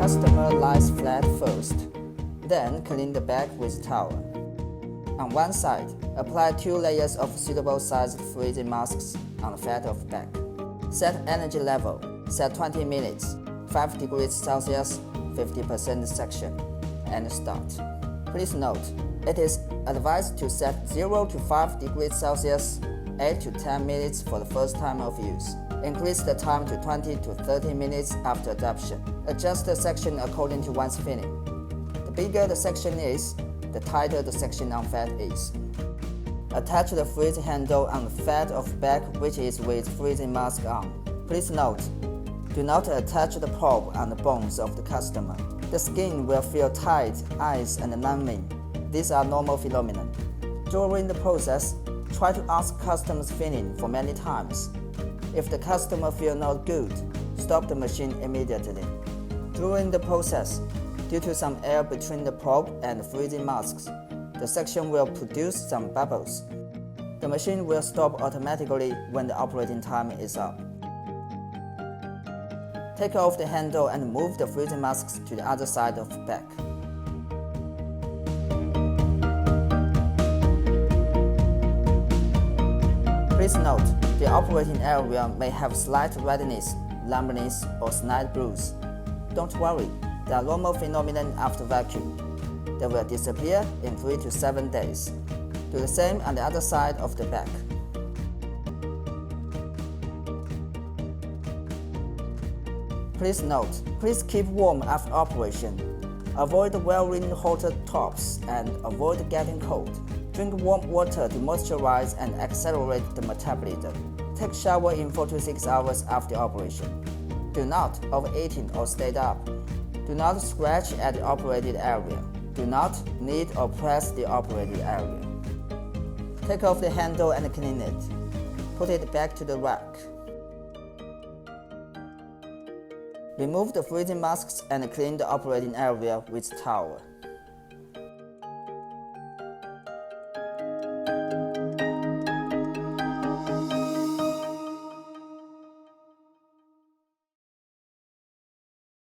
customer lies flat first. Then clean the back with towel. On one side, apply 2 layers of suitable sized freezing masks on the fat of back. Set energy level. Set 20 minutes, 5 degrees Celsius, 50% section, and start. Please note, it is advised to set 0 to 5 degrees Celsius, 8 to 10 minutes for the first time of use. Increase the time to 20 to 30 minutes after adoption. Adjust the section according to one's feeling. The bigger the section is, the tighter the section on fat is. Attach the freeze handle on the fat of back which is with freezing mask on. Please note, do not attach the probe on the bones of the customer. The skin will feel tight, ice, and numbing. These are normal phenomena. During the process, try to ask customer's feeling for many times. If the customer feels not good, stop the machine immediately. During the process, due to some air between the probe and the freezing masks, the section will produce some bubbles. The machine will stop automatically when the operating time is up. Take off the handle and move the freezing masks to the other side of the back. Please note, the operating area may have slight redness, lumpiness, or slight bruise. Don't worry, they are normal phenomena after vacuum. They will disappear in 3 to 7 days. Do the same on the other side of the back. Please note, please keep warm after operation. Avoid wearing hot tops and avoid getting cold. Drink warm water to moisturize and accelerate the metabolism. Take shower in 4 to 6 hours after operation. Do not overeating or stay up. Do not scratch at the operated area. Do not knead or press the operated area. Take off the handle and clean it. Put it back to the rack. Remove the freezing masks and clean the operating area with towel.